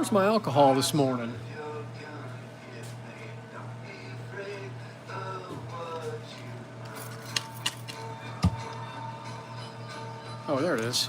Where's my alcohol this morning? Oh, there it is.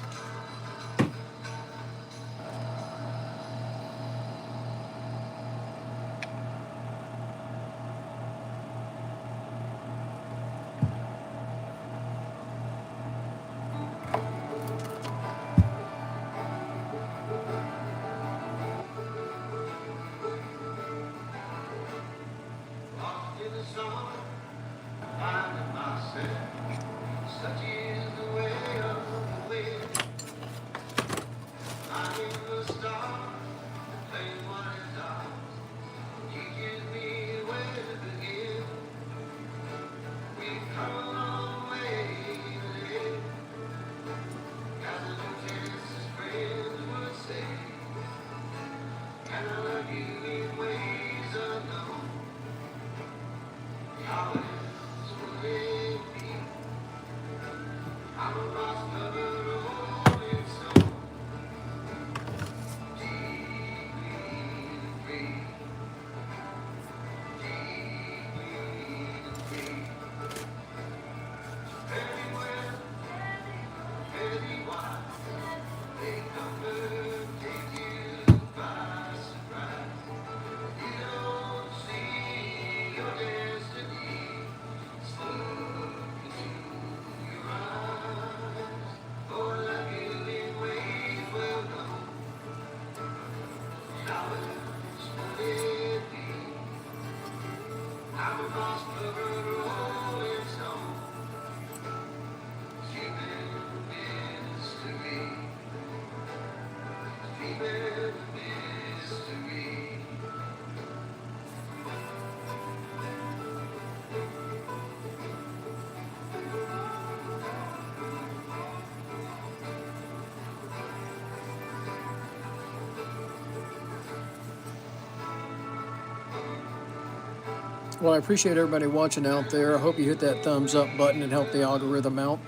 Well, I appreciate everybody watching out there. I hope you hit that thumbs up button and help the algorithm out.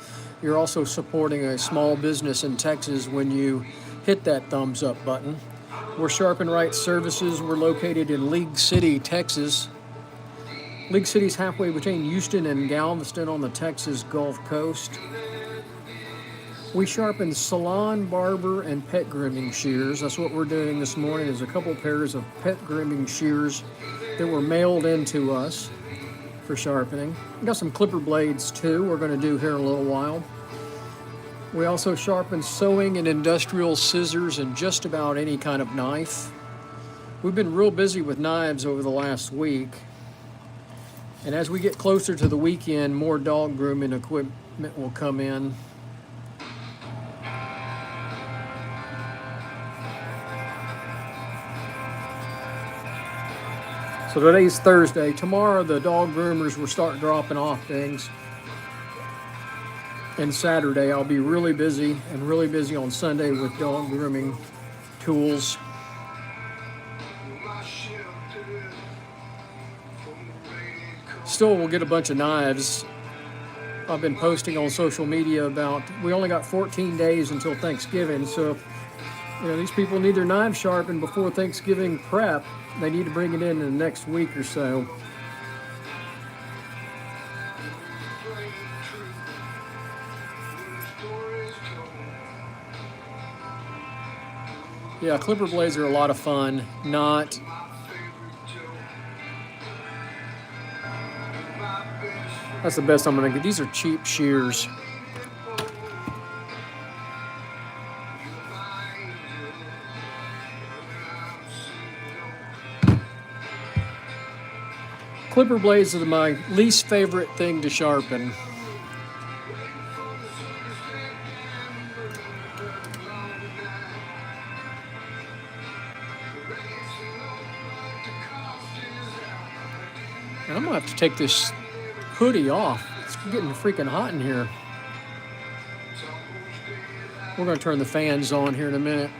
You're also supporting a small business in Texas when you hit that thumbs up button. We're Sharpen Right Services. We're located in League City, Texas. League City's halfway between Houston and Galveston on the Texas Gulf Coast. We sharpen salon, barber, and pet grooming shears. That's what we're doing this morning, is a couple pairs of pet grooming shears that were mailed in to us for sharpening. We got some clipper blades too we're going to do here in a little while. We also sharpen sewing and industrial scissors and just about any kind of knife. We've been real busy with knives over the last week. And as we get closer to the weekend, more dog grooming equipment will come in. So today's Thursday. Tomorrow the dog groomers will start dropping off things. And Saturday I'll be really busy, and really busy on Sunday with dog grooming tools. Still, we'll get a bunch of knives. I've been posting on social media about we only got 14 days until Thanksgiving, so these people need their knives sharpened before Thanksgiving prep. They need to bring it in the next week or so. Yeah, clipper blades are a lot of fun. That's the best I'm gonna get. These are cheap shears. Clipper blades are my least favorite thing to sharpen. And I'm gonna have to take this hoodie off. It's getting freaking hot in here. We're gonna turn the fans on here in a minute.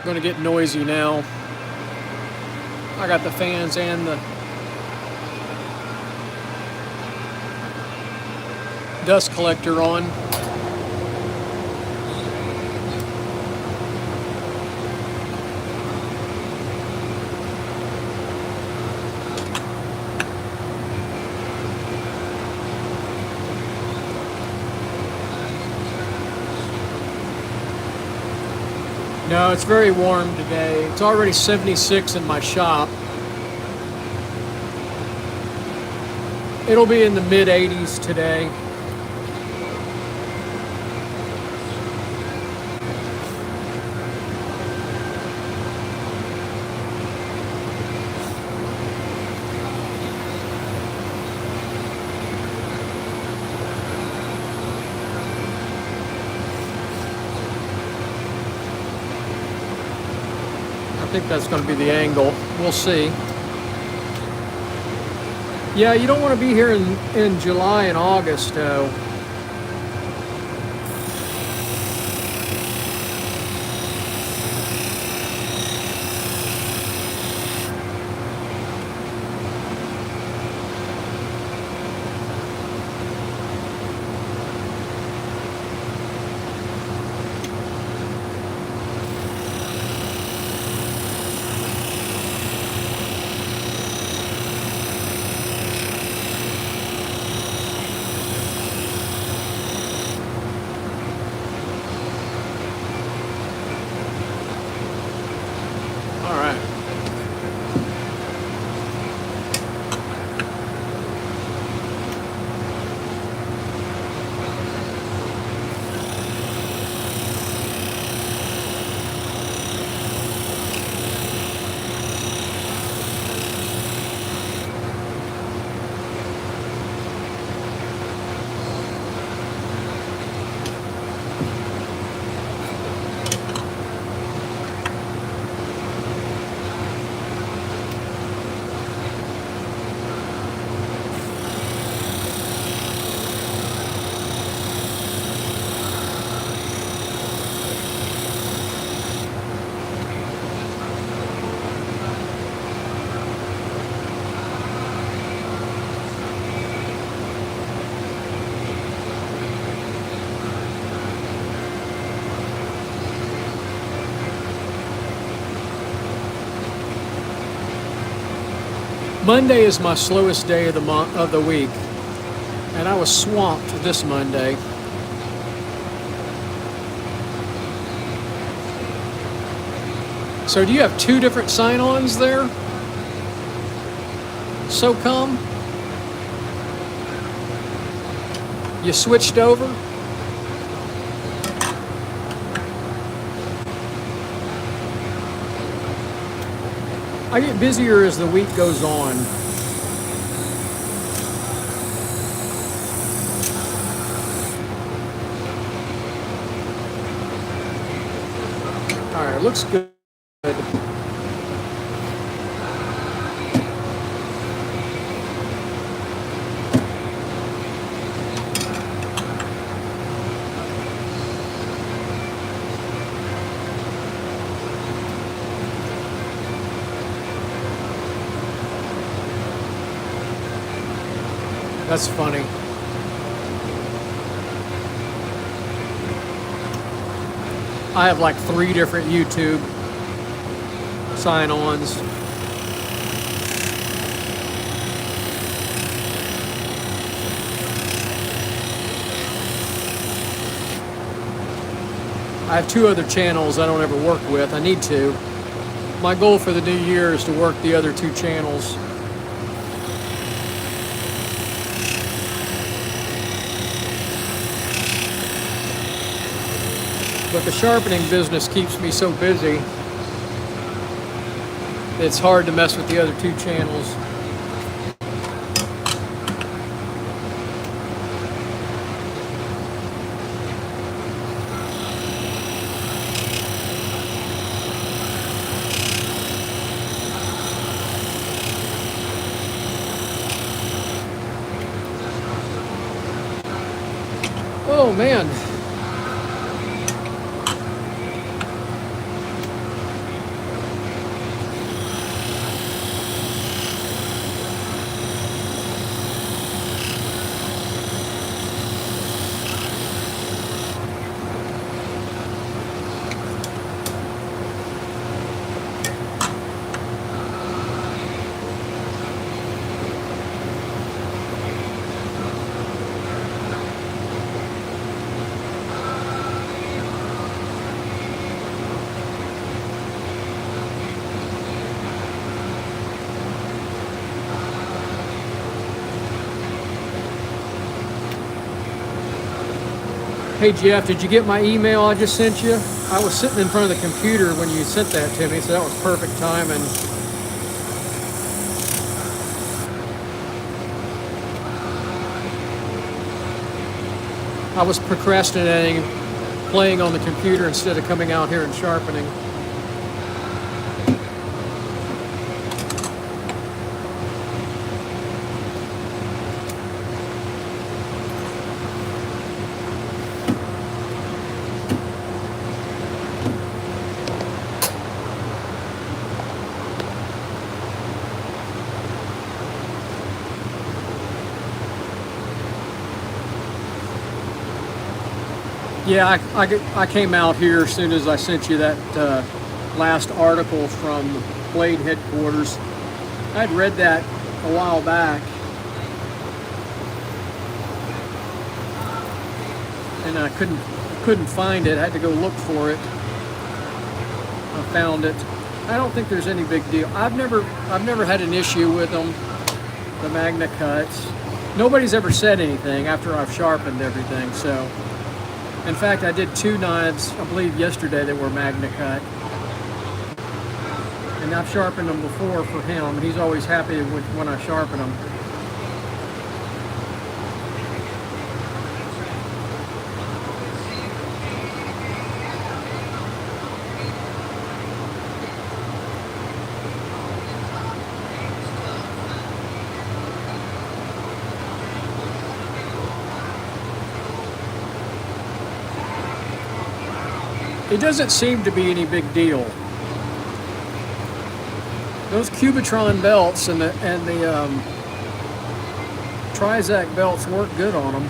Gonna get noisy now. I got the fans and the dust collector on. No, it's very warm today. It's already 76 in my shop. It'll be in the mid 80s today. I think that's going to be the angle. We'll see. Yeah, you don't want to be here in July and August, though. Monday is my slowest day of the week, and I was swamped this Monday. So do you have two different sign-ons there? So come? You switched over? I get busier as the week goes on. All right, looks good. That's funny. I have like 3 different YouTube sign-ons. I have 2 other channels I don't ever work with. I need to. My goal for the new year is to work the other 2 channels. But the sharpening business keeps me so busy, it's hard to mess with the other 2 channels. Oh man. Hey Jeff, did you get my email I just sent you? I was sitting in front of the computer when you sent that to me, so that was perfect timing. I was procrastinating, playing on the computer instead of coming out here and sharpening. Yeah, I came out here as soon as I sent you that last article from Blade Headquarters. I'd read that a while back, and I couldn't find it. I had to go look for it. I found it. I don't think there's any big deal. I've never had an issue with them, the Magna Cuts. Nobody's ever said anything after I've sharpened everything, so. In fact, I did 2 knives, I believe yesterday, that were Magna Cut. And I've sharpened them before for him, and he's always happy when I sharpen them. It doesn't seem to be any big deal. Those Cubitron belts and the Trizac belts work good on them.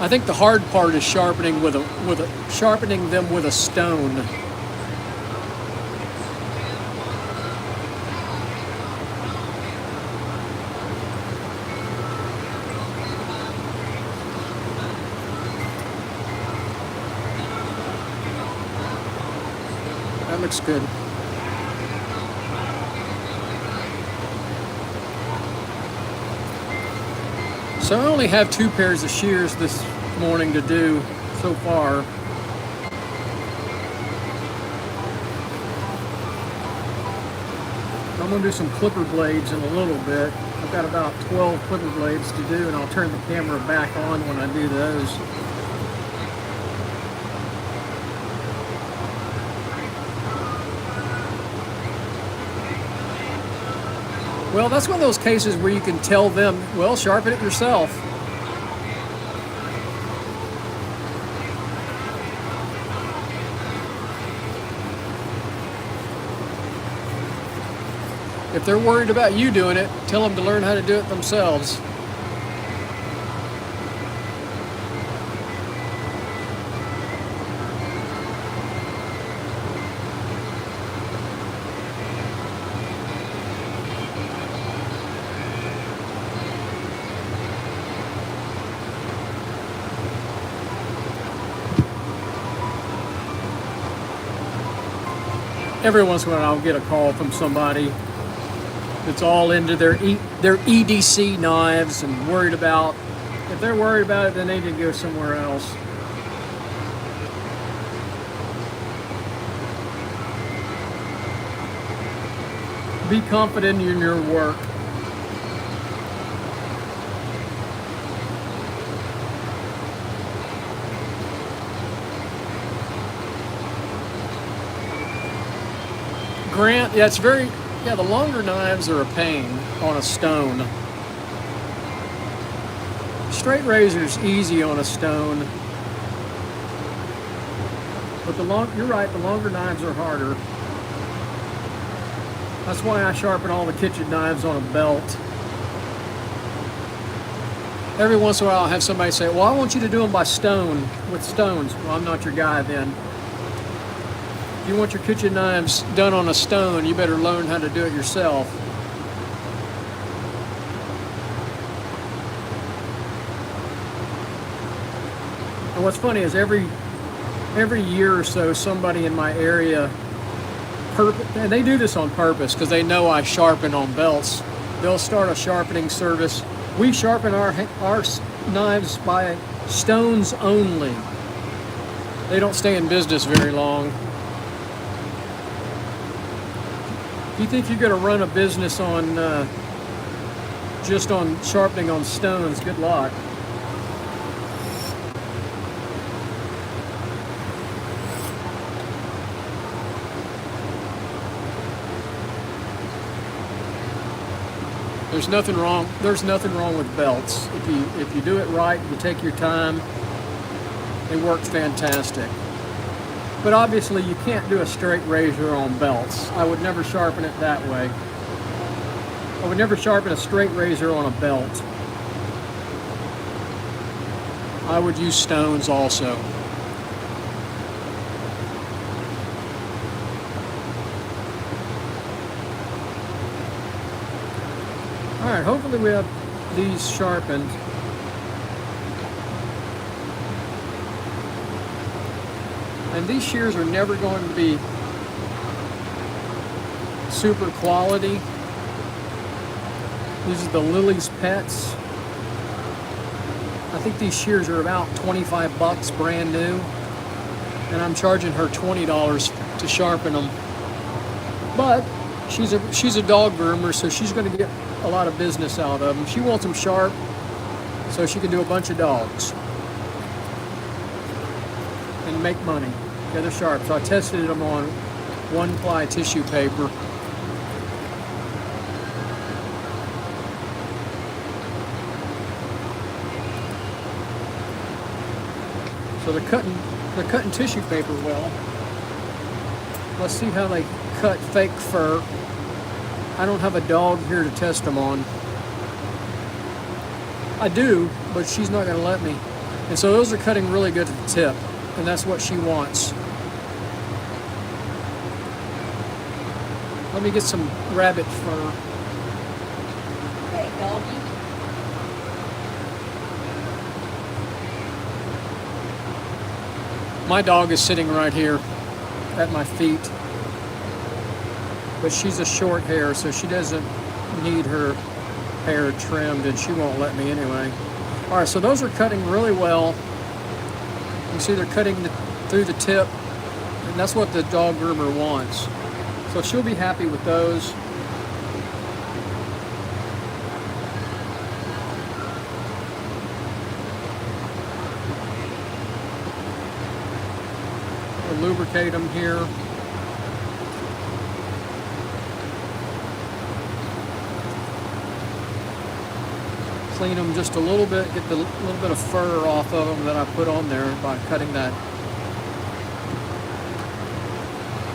I think the hard part is sharpening sharpening them with a stone. That looks good. So I only have 2 pairs of shears this morning to do so far. I'm going to do some clipper blades in a little bit. I've got about 12 clipper blades to do, and I'll turn the camera back on when I do those. Well, that's one of those cases where you can tell them, well, sharpen it yourself. If they're worried about you doing it, tell them to learn how to do it themselves. Every once in a while I'll get a call from somebody that's all into their EDC knives and worried about, if they're worried about it, then they need to go somewhere else. Be confident in your work. Grant, yeah, the longer knives are a pain on a stone. Straight razor's easy on a stone. But you're right, the longer knives are harder. That's why I sharpen all the kitchen knives on a belt. Every once in a while I'll have somebody say, well, I want you to do them by stone, with stones. Well, I'm not your guy then. If you want your kitchen knives done on a stone, you better learn how to do it yourself. And what's funny is every year or so, somebody in my area, and they do this on purpose because they know I sharpen on belts, they'll start a sharpening service. We sharpen our knives by stones only. They don't stay in business very long. If you think you're going to run a business on just on sharpening on stones, good luck. There's nothing wrong with belts. If you do it right, you take your time, they work fantastic. But obviously you can't do a straight razor on belts. I would never sharpen it that way. I would never sharpen a straight razor on a belt. I would use stones also. All right, hopefully we have these sharpened. And these shears are never going to be super quality. These are the Lily's Pets. I think these shears are about 25 bucks brand new. And I'm charging her $20 to sharpen them. But she's a dog groomer, so she's going to get a lot of business out of them. She wants them sharp so she can do a bunch of dogs and make money. Yeah, they're sharp. So I tested them on 1-ply tissue paper. So they're cutting tissue paper well. Let's see how they cut fake fur. I don't have a dog here to test them on. I do, but she's not going to let me. And so those are cutting really good at the tip, and that's what she wants. Let me get some rabbit fur. Hey, doggy. My dog is sitting right here at my feet. But she's a short hair, so she doesn't need her hair trimmed, and she won't let me anyway. All right, so those are cutting really well. You see they're cutting through the tip, and that's what the dog groomer wants. So she'll be happy with those. We'll lubricate them here. Clean them just a little bit, get the little bit of fur off of them that I put on there by cutting that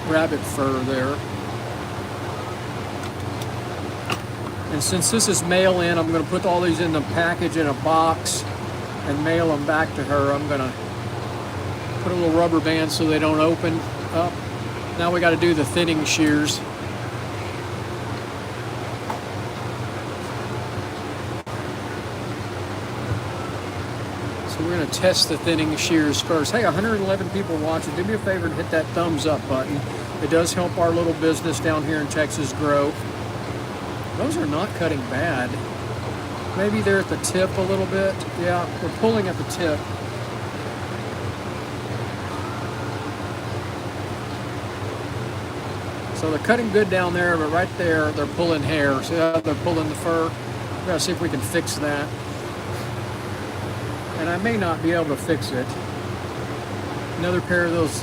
rabbit fur there. And since this is mail in, I'm going to put all these in the package in a box and mail them back to her. I'm going to put a little rubber band so they don't open up. Now we got to do the thinning shears. So we're going to test the thinning shears first. Hey, 111 people watching. Do me a favor and hit that thumbs up button. It does help our little business down here in Texas grow. Those are not cutting bad. Maybe they're at the tip a little bit. Yeah, we're pulling at the tip. So they're cutting good down there, but right there they're pulling hair. See how they're pulling the fur? We're gonna see if we can fix that. And I may not be able to fix it. Another pair of those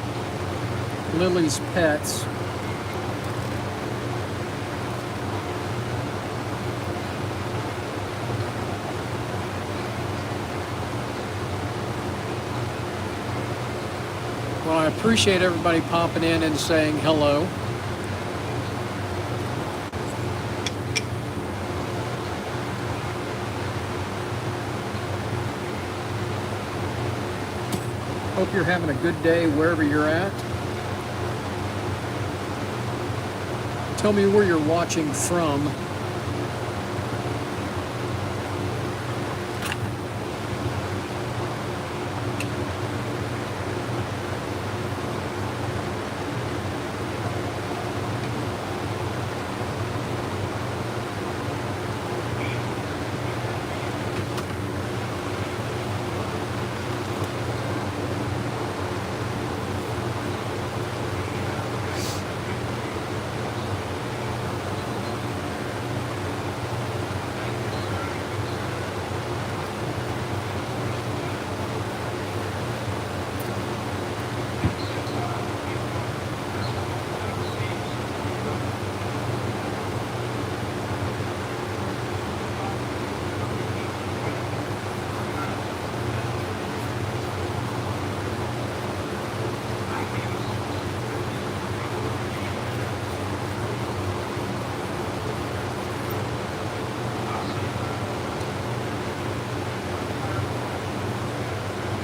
Lily's Pets. Well, I appreciate everybody popping in and saying hello. Hope you're having a good day wherever you're at. Tell me where you're watching from.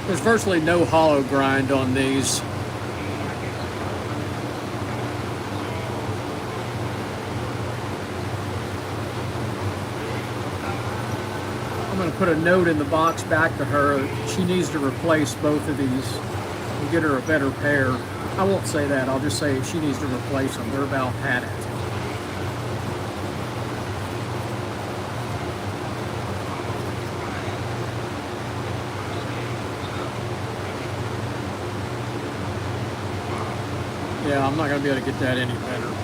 There's virtually no hollow grind on these. I'm going to put a note in the box back to her. She needs to replace both of these and get her a better pair. I won't say that. I'll just say she needs to replace them. They're about had it. Yeah, I'm not going to be able to get that any better.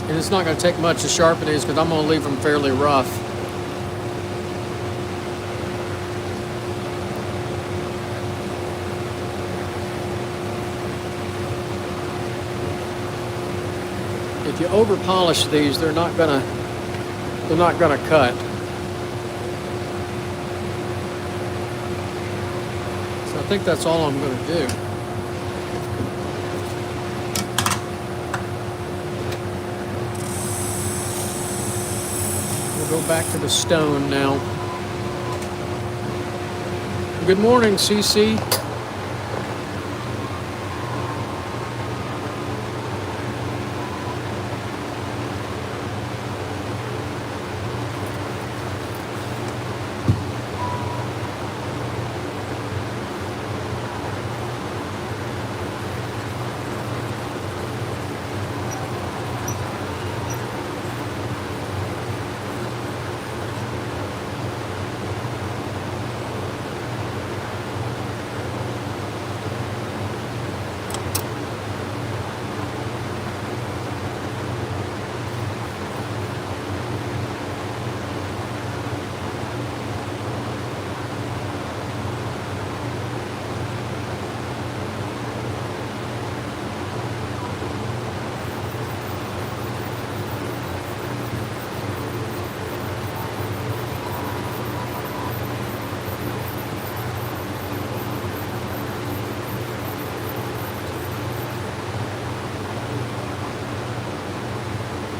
And it's not going to take much to sharpen these because I'm going to leave them fairly rough. If you over polish these, they're not gonna cut. So I think that's all I'm gonna do. We'll go back to the stone now. Good morning, CC.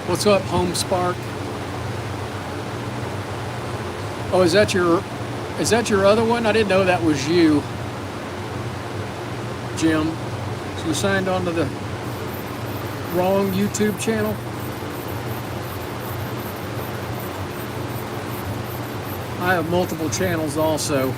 What's up, Home Spark? Oh, is that your other one? I didn't know that was you, Jim. So you signed on to the wrong YouTube channel? I have multiple channels also.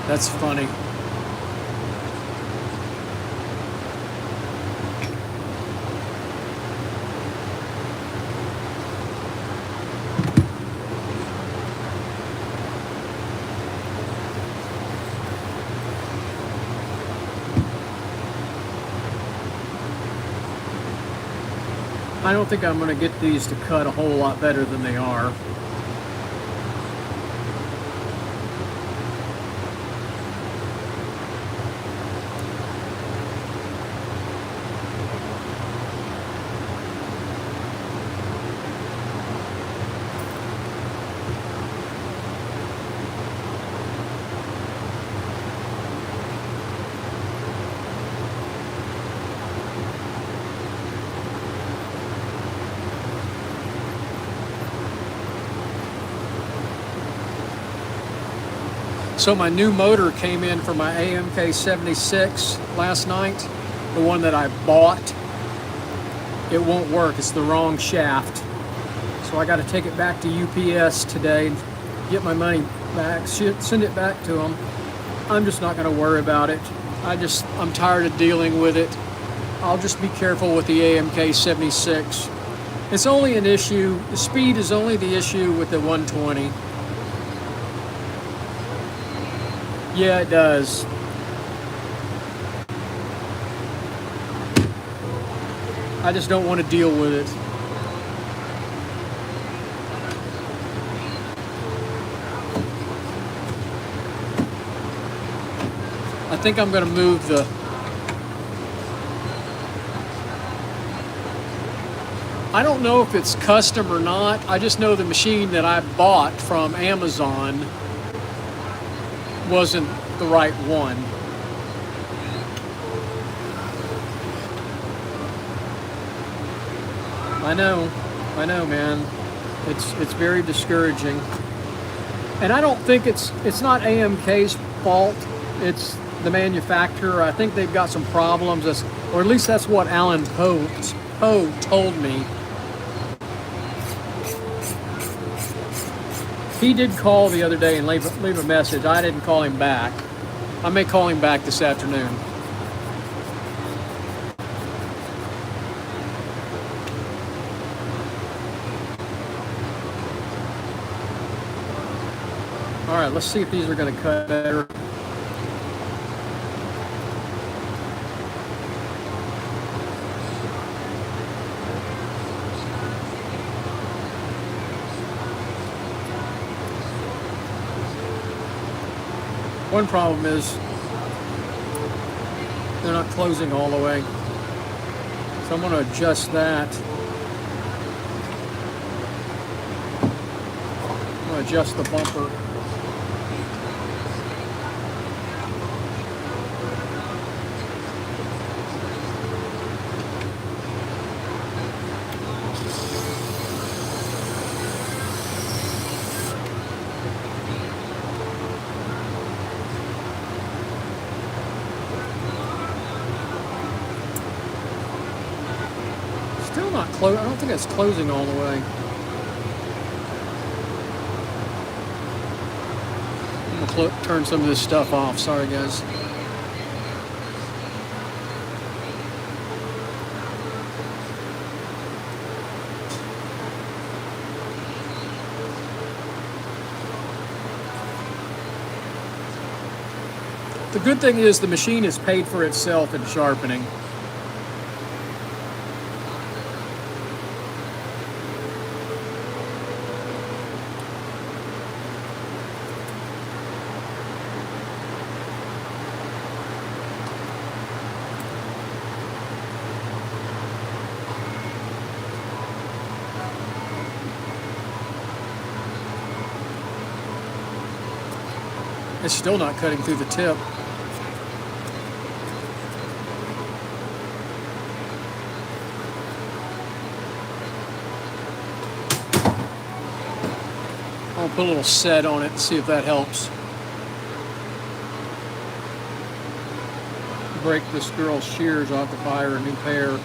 That's funny. I don't think I'm going to get these to cut a whole lot better than they are. So my new motor came in for my AMK 76 last night, the one that I bought. It won't work, it's the wrong shaft. So I got to take it back to UPS today and get my money back, send it back to them. I'm just not going to worry about it. I'm tired of dealing with it. I'll just be careful with the AMK 76. It's only an issue, the speed is only the issue with the 120. Yeah, it does. I just don't want to deal with it. I think I'm going to move the... I don't know if it's custom or not. I just know the machine that I bought from Amazon wasn't the right one. I know, man. It's very discouraging. And I don't think it's not AMK's fault. It's the manufacturer. I think they've got some problems, or at least that's what Alan Poe told me. He did call the other day and leave a message. I didn't call him back. I may call him back this afternoon. All right, let's see if these are going to cut better. One problem is they're not closing all the way. So I'm going to adjust that. I'm going to adjust the bumper. I don't think it's closing all the way. I'm going to turn some of this stuff off. Sorry, guys. The good thing is the machine is paid for itself in sharpening. It's still not cutting through the tip. I'll put a little set on it and see if that helps. Break this girl's shears off to buy her a new pair.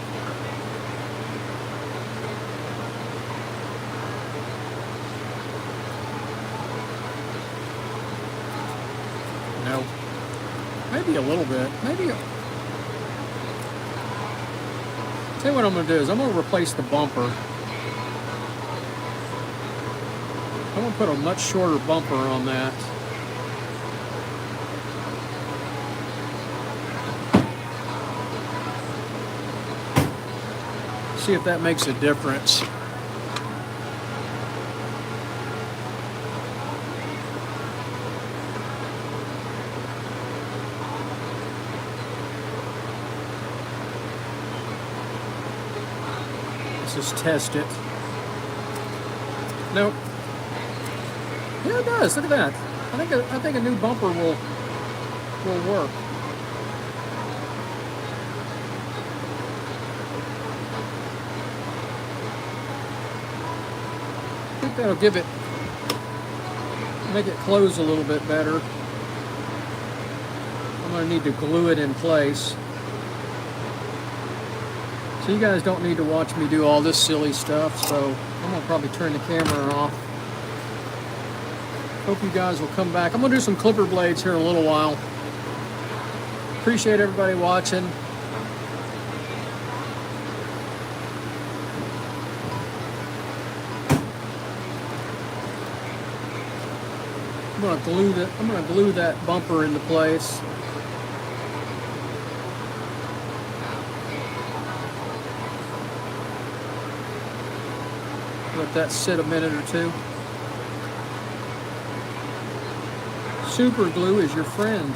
No. Maybe a little bit. Maybe a... Tell you what I'm going to do is I'm going to replace the bumper. I'm going to put a much shorter bumper on that. See if that makes a difference. Let's just test it. Nope. Yeah, it does. Look at that. I think a new bumper will work. I think that'll make it close a little bit better. I'm going to need to glue it in place. So you guys don't need to watch me do all this silly stuff, so I'm going to probably turn the camera off. Hope you guys will come back. I'm going to do some clipper blades here in a little while. Appreciate everybody watching. I'm going to glue that bumper into place. Let that sit a minute or two. Super glue is your friend.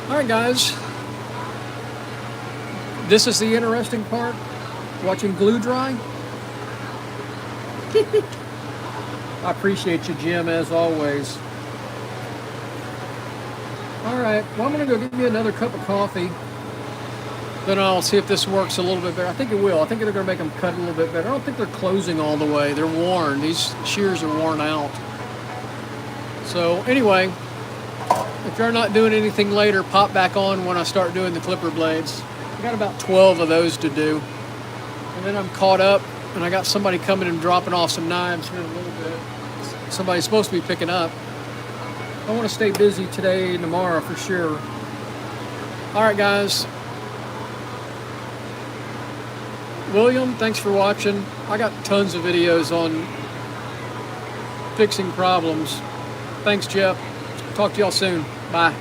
All right, guys. This is the interesting part. Watching glue dry. I appreciate you, Jim, as always. All right. Well, I'm going to go get me another cup of coffee. Then I'll see if this works a little bit better. I think it will. I think they're going to make them cut a little bit better. I don't think they're closing all the way. They're worn. These shears are worn out. So anyway, if you're not doing anything later, pop back on when I start doing the clipper blades. I got about 12 of those to do. And then I'm caught up, and I got somebody coming and dropping off some knives here in a little bit. Somebody's supposed to be picking up. I want to stay busy today and tomorrow for sure. All right, guys. William, thanks for watching. I got tons of videos on fixing problems. Thanks, Jeff. Talk to y'all soon. Bye.